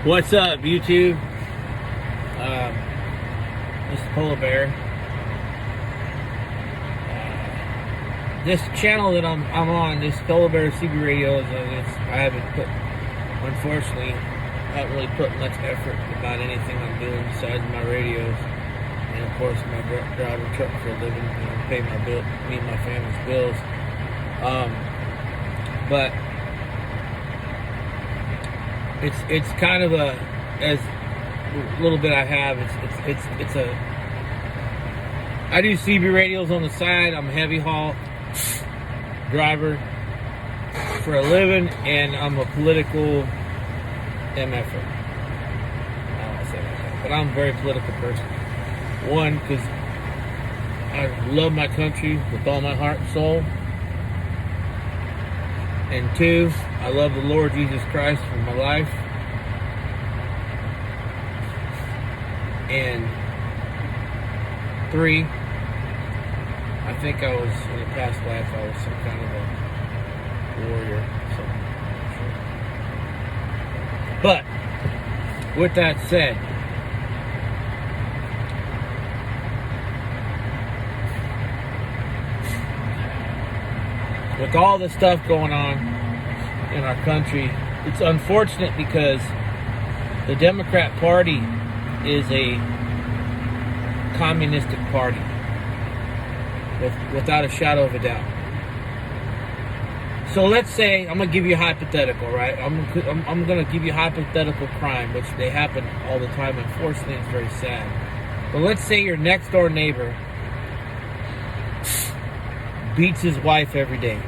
What's up, YouTube? This is Polar Bear. This channel that I'm on, this Polar Bear CB Radio, I haven't put, unfortunately, not really put much effort about anything I'm doing besides my radios, and of course my driving truck for a living, pay my bill, me and my family's bills. But it's kind of as little bit I have. I do CB radios on the side. I'm a heavy haul driver for a living, and I'm a political MFer. I don't say that, but I'm a very political person. One, because I love my country with all my heart and soul. And two, I love the Lord Jesus Christ for my life. And three, I think I was, in a past life, I was some kind of a warrior. But, with that said, with all the stuff going on in our country, it's unfortunate because the Democrat Party is a communistic party, without a shadow of a doubt. So let's say, I'm going to give you a hypothetical, right? I'm going to give you a hypothetical crime, which they happen all the time. Unfortunately, it's very sad. But let's say your next door neighbor beats his wife every day,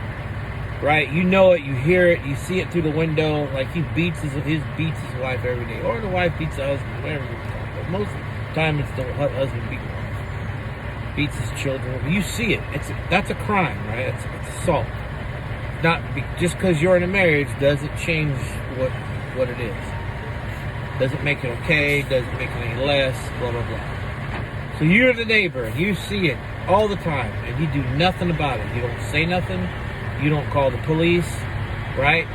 right? You know it, you hear it, you see it through the window. Like, he beats his wife every day, or the wife beats the husband, whatever you call it. But most of the time, it's the husband beats his children. You see it. That's a crime, right? It's assault. Just because you're in a marriage doesn't change what it is. Doesn't make it okay. Doesn't make it any less. Blah blah blah. So you're the neighbor, and you see it all the time, and you do nothing about it. You don't say nothing. You don't call the police, right?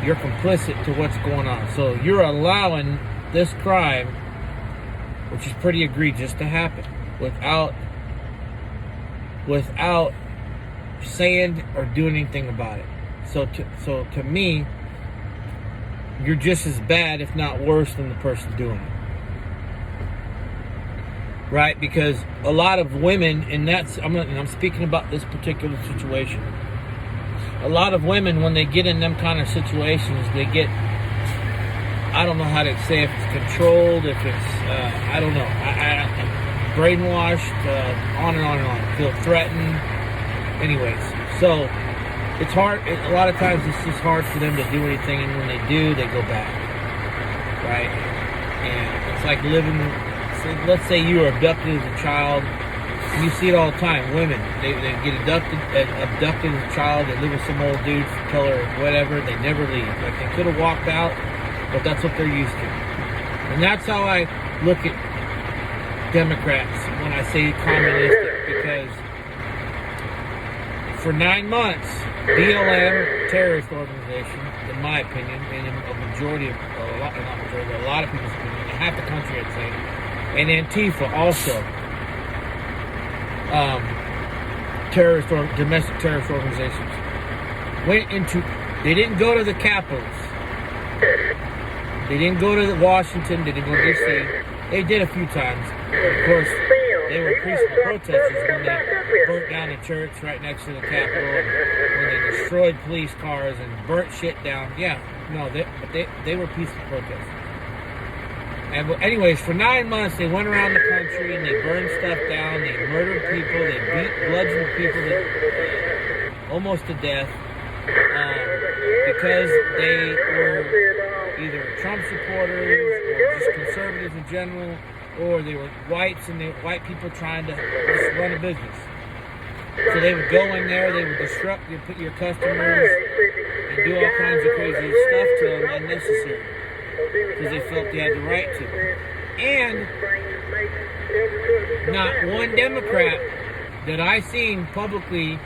You're complicit to what's going on. So you're allowing this crime, which is pretty egregious, to happen without saying or doing anything about it. So to me, you're just as bad, if not worse, than the person doing it. Right? Because a lot of women, and I'm speaking about this particular situation. A lot of women, when they get in them kind of situations, they get, I don't know how to say if it's controlled, if it's, I don't know, I'm brainwashed, on and on and on, feel threatened. Anyways, so it's hard, a lot of times it's just hard for them to do anything, and when they do, they go back, right? And it's like living, let's say you were abducted as a child, and you see it all the time. Women, they get abducted as a child, they live with some old dudes, killer, whatever, they never leave. Like, they could have walked out, but that's what they're used to. And that's how I look at Democrats when I say communistic, because for 9 months, BLM, terrorist organization, in my opinion, and a lot of people's opinion, half the country, I'd say, and Antifa also, domestic terrorist organizations, they didn't go to the capitals. They didn't go to Washington, they didn't go to D.C. They did a few times. Of course, they were peaceful protesters when they burnt down a church right next to the Capitol, and when they destroyed police cars and burnt shit down. Yeah, no, they were peaceful protesters. And anyways, for 9 months, they went around the country and they burned stuff down. They murdered people. They bludgeoned people almost to death because they were either Trump supporters or just conservatives in general, or they were whites and white people trying to just run a business. So they would go in there, they would disrupt your customers and do all kinds of crazy stuff to them unnecessary, because they felt they had the right to. And not one Democrat that I seen publicly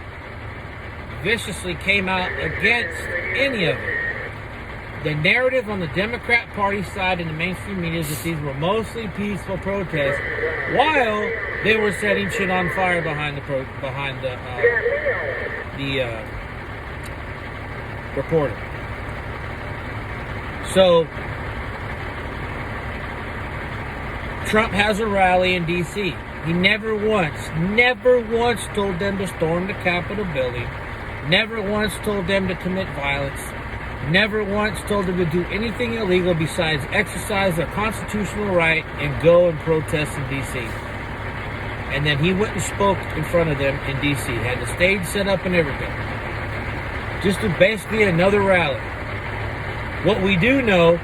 viciously came out against any of it. the narrative on the Democrat Party side in the mainstream media is that these were mostly peaceful protests, while they were setting shit on fire behind the reporter. So Trump has a rally in D.C. He never once told them to storm the Capitol building. Never once told them to commit violence. Never once told them to do anything illegal besides exercise their constitutional right and go and protest in D.C. And then he went and spoke in front of them in D.C. Had the stage set up and everything. Just to basically another rally. What we do know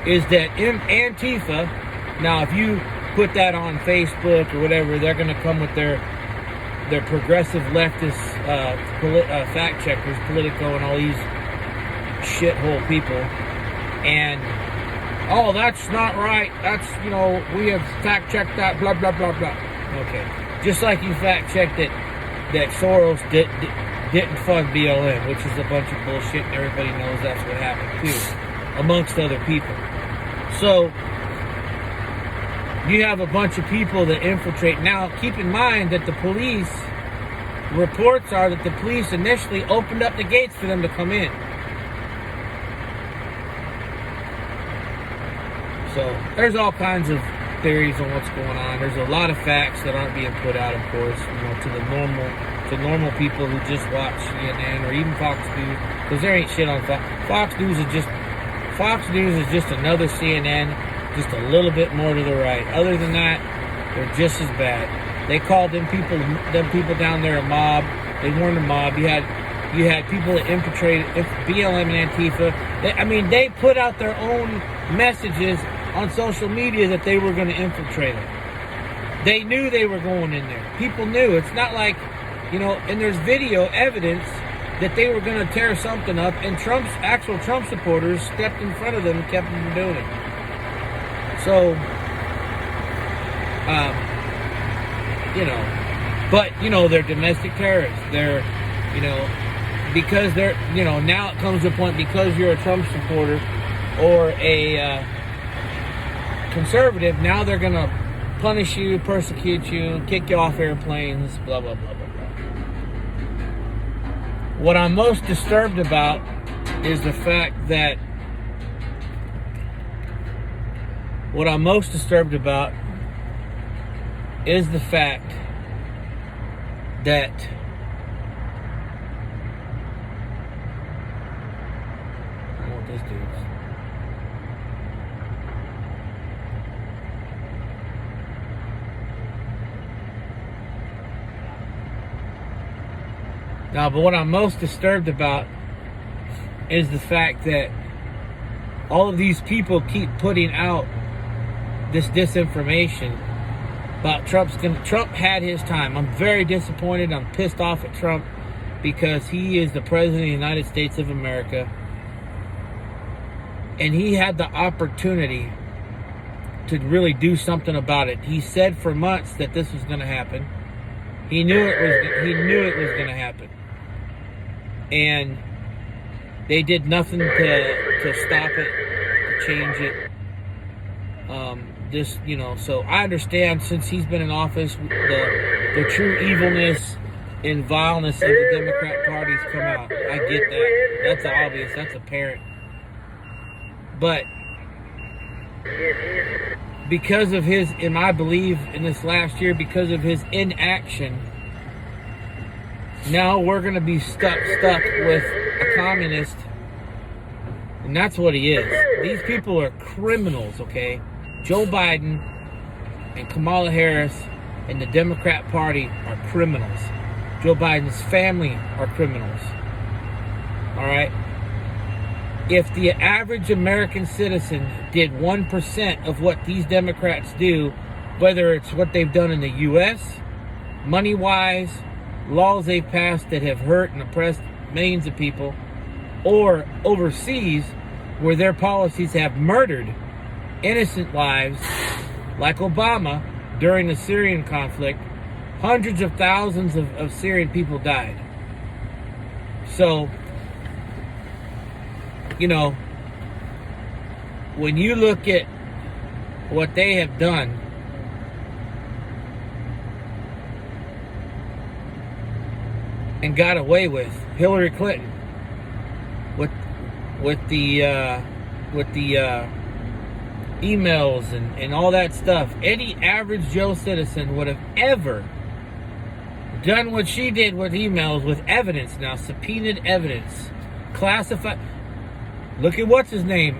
is that Antifa, now if you put that on Facebook or whatever, they're going to come with their progressive leftist fact checkers, Politico, and all these shithole people. And, oh, that's not right. That's, we have fact checked that, blah, blah, blah, blah. Okay. Just like you fact checked that Soros didn't fund BLM, which is a bunch of bullshit, and everybody knows that's what happened too, amongst other people. So, you have a bunch of people that infiltrate. Now, keep in mind that the police, reports are that the police initially opened up the gates for them to come in. So, there's all kinds of theories on what's going on. There's a lot of facts that aren't being put out, of course, to the normal people who just watch CNN or even Fox News, because there ain't shit on Fox. Fox News is just another CNN, just a little bit more to the right. Other than that, they're just as bad. They called them people down there a mob. They weren't a mob. You had people that infiltrated BLM and Antifa. They put out their own messages on social media that they were going to infiltrate them. They knew they were going in there. People knew. It's not like, and there's video evidence that they were going to tear something up, and actual Trump supporters stepped in front of them and kept them from doing it. So, they're domestic terrorists. They're, because they're, now it comes to a point, because you're a Trump supporter or a conservative, now they're going to punish you, persecute you, kick you off airplanes, blah, blah, blah, blah, blah. What I'm most disturbed about is the fact that I don't know what this dude's. Now, but what I'm most disturbed about is the fact that all of these people keep putting out this disinformation about Trump had his time. I'm very disappointed. I'm pissed off at Trump because he is the president of the United States of America. And he had the opportunity to really do something about it. He said for months that this was going to happen. He knew it was going to happen. And they did nothing to stop it, to change it. So I understand, since he's been in office, the true evilness and vileness of the Democrat Party's come out. I get that. That's obvious. That's apparent. But because of his, and I believe in this last year, because of his inaction, now we're going to be stuck with a communist. And that's what he is. These people are criminals, okay? Joe Biden and Kamala Harris and the Democrat Party are criminals. Joe Biden's family are criminals. All right? If the average American citizen did 1% of what these Democrats do, whether it's what they've done in the U.S., money-wise, laws they've passed that have hurt and oppressed millions of people, or overseas, where their policies have murdered innocent lives, like Obama during the Syrian conflict, hundreds of thousands of Syrian people died. So, you know, when you look at what they have done, and got away with, Hillary Clinton, with the emails and all that stuff, any average Joe citizen would have ever done what she did with emails, with evidence now, subpoenaed evidence, classified. Look at what's his name,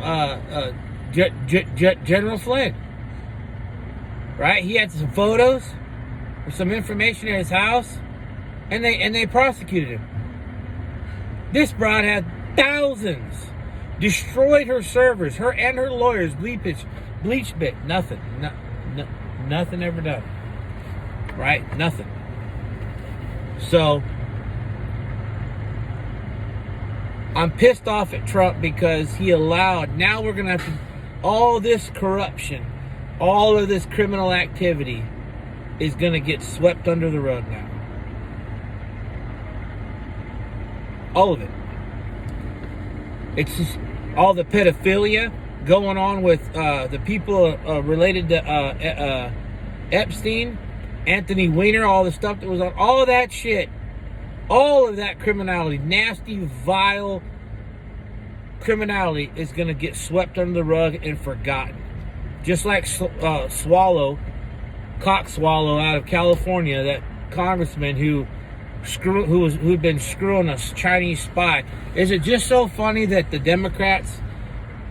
General Flynn, right? He had some photos or some information at his house, and they prosecuted him. This broad had thousands, destroyed her servers, her and her lawyers, bleach bit, nothing, nothing ever done, right? Nothing. So I'm pissed off at Trump because he allowed, now we're going to have to, all this corruption, all of this criminal activity is going to get swept under the rug now. All of it. It's just all the pedophilia going on with the people related to Epstein, Anthony Weiner, all the stuff that was on, all of that shit, all of that criminality, nasty, vile criminality is going to get swept under the rug and forgotten. Just like Cockswallow out of California, that congressman who'd been screwing a Chinese spy. Is it just so funny that the Democrats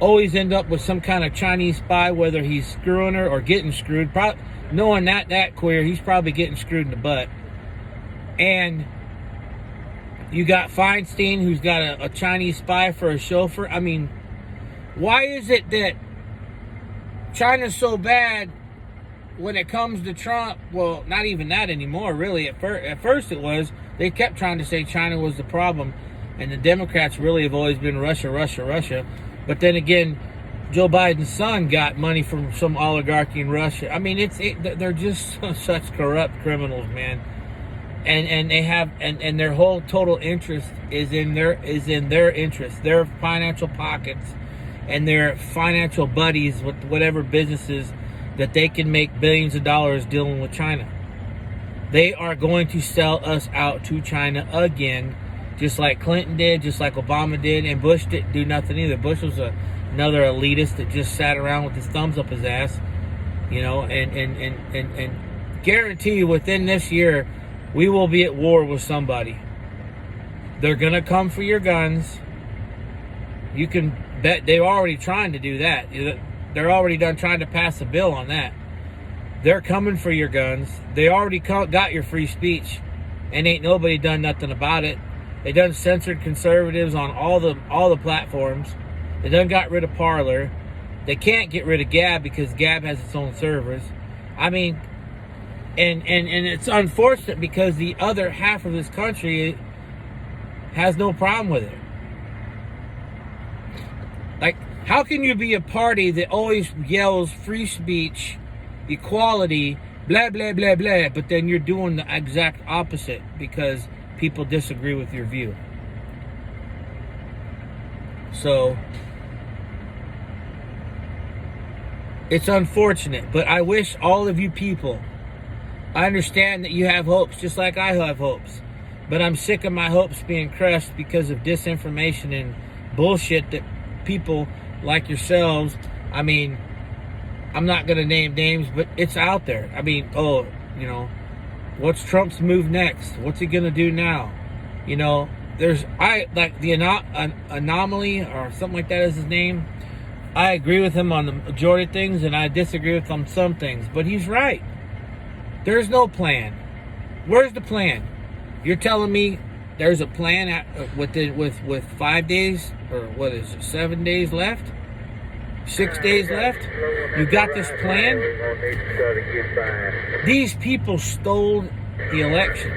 always end up with some kind of Chinese spy, whether he's screwing her or getting screwed? Probably, knowing that queer, he's probably getting screwed in the butt. And you got Feinstein, who's got a Chinese spy for a chauffeur. I mean, why is it that China's so bad when it comes to Trump? Well, not even that anymore, really. At first it was. They kept trying to say China was the problem, and the Democrats really have always been Russia, Russia, Russia. But then again, Joe Biden's son got money from some oligarchy in Russia. I mean, they're just such corrupt criminals, man. And they have and their whole total interest is in their interest, their financial pockets, and their financial buddies with whatever businesses that they can make billions of dollars dealing with China. They are going to sell us out to China again, just like Clinton did, just like Obama did, and Bush didn't do nothing either. Bush was another elitist that just sat around with his thumbs up his ass, you know, and guarantee you within this year, we will be at war with somebody. They're going to come for your guns. You can bet they're already trying to do that. They're already done trying to pass a bill on that. They're coming for your guns. They already got your free speech, and ain't nobody done nothing about it. They done censored conservatives on all the platforms. They done got rid of Parler. They can't get rid of Gab because Gab has its own servers. I mean, and it's unfortunate because the other half of this country has no problem with it. Like, how can you be a party that always yells free speech, equality, blah, blah, blah, blah, but then you're doing the exact opposite because people disagree with your view? So, it's unfortunate, but I wish all of you people, I understand that you have hopes just like I have hopes, but I'm sick of my hopes being crushed because of disinformation and bullshit that people like yourselves, I mean, I'm not going to name names, but it's out there. I mean, what's Trump's move next? What's he going to do now? You know, like the anomaly or something like that is his name. I agree with him on the majority of things, and I disagree with him on some things, but he's right. There's no plan. Where's the plan? You're telling me there's a plan with 5 days, or what is it, 7 days left? 6 days left? You got this plan? These people stole the election.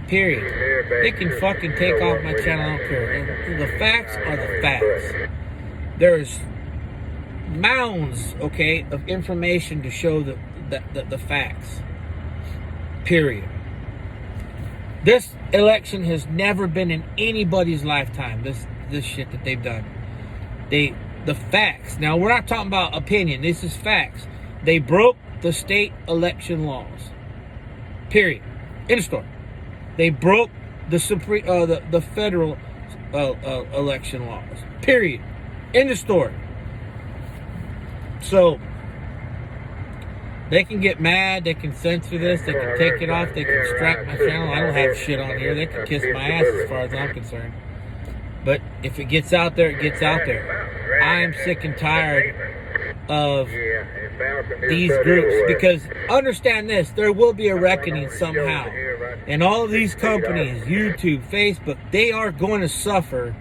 Period. They can fucking take off my channel, I don't care. The facts are the facts. There's mounds, okay, of information to show the facts. Period. This election has never been in anybody's lifetime, this shit that they've done. The facts. Now, we're not talking about opinion. This is facts. They broke the state election laws. Period. End of story. They broke the federal election laws. Period. End of story. So they can get mad. They can censor this. They can take it off. They can strike my channel. I don't have shit on here. They can kiss my ass as far as I'm concerned. But if it gets out there, it gets out there. I am sick and tired of these groups, because understand this, there will be a reckoning somehow. And all of these companies, YouTube, Facebook, they are going to suffer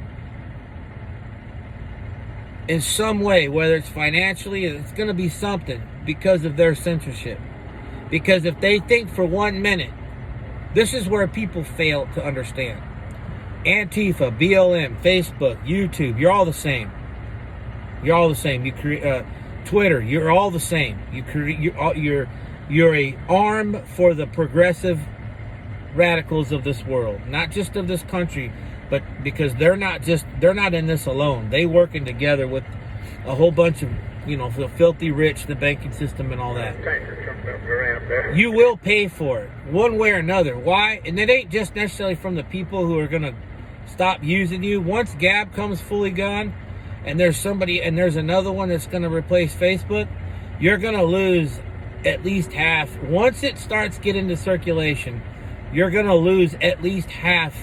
in some way, whether it's financially, it's going to be something because of their censorship. Because if they think for 1 minute, this is where people fail to understand. Antifa, BLM, Facebook, YouTube, you're all the same. You're all the same. You create Twitter. You're all the same. You're a arm for the progressive radicals of this world, not just of this country, but because they're not in this alone. They working together with a whole bunch of, the filthy rich, the banking system, and all that. You will pay for it one way or another. Why? And it ain't just necessarily from the people who are gonna stop using you. Once Gab comes fully gone, and there's another one that's going to replace Facebook, you're going to lose at least half. Once it starts getting into circulation, you're going to lose at least half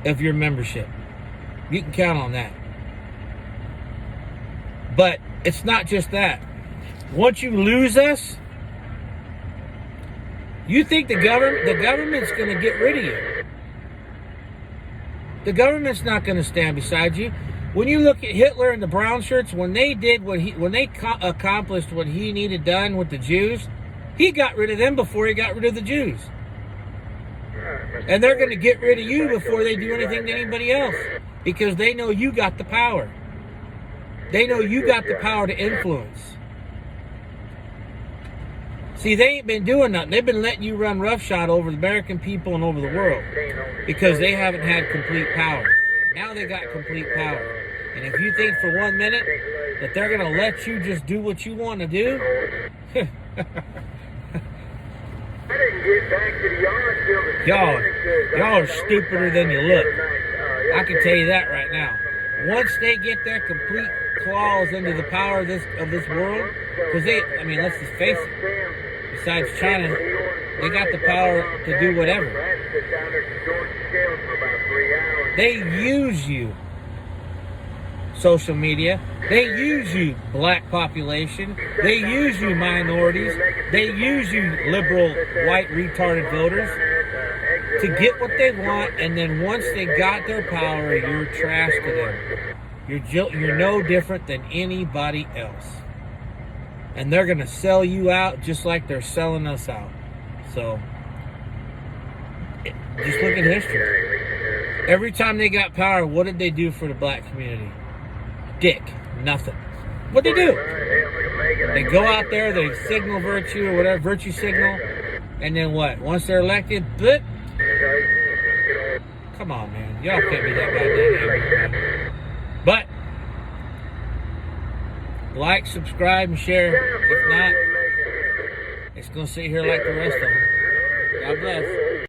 of your membership. You can count on that. But it's not just that. Once you lose us, you think the government's going to get rid of you. The government's not going to stand beside you. When you look at Hitler and the brown shirts, when they accomplished what he needed done with the Jews, he got rid of them before he got rid of the Jews. And they're going to get rid of you before they do anything to anybody else, because they know you got the power. They know you got the power to influence. See, they ain't been doing nothing. They've been letting you run roughshod over the American people and over the world, because they haven't had complete power. Now they got complete power. And if you think for 1 minute that they're going to let you just do what you want to do, y'all are stupider than you look. I can tell you that right now. Once they get their complete claws into the power of this world, because let's just face it, besides China, they got the power to do whatever. They use you, social media. They use you, black population. They use you, minorities. They use you, liberal, white, retarded voters, to get what they want. And then once they got their power, you're trash to them. You're no different than anybody else. And they're going to sell you out just like they're selling us out. So, just look at history. Every time they got power, what did they do for the black community? Dick. Nothing. What'd they do? They go out there, they signal virtue or whatever, virtue signal, and then what? Once they're elected, blip. Come on, man. Y'all can't be that goddamn angry. But, like, subscribe, and share. If not, it's going to sit here like the rest of them. God bless.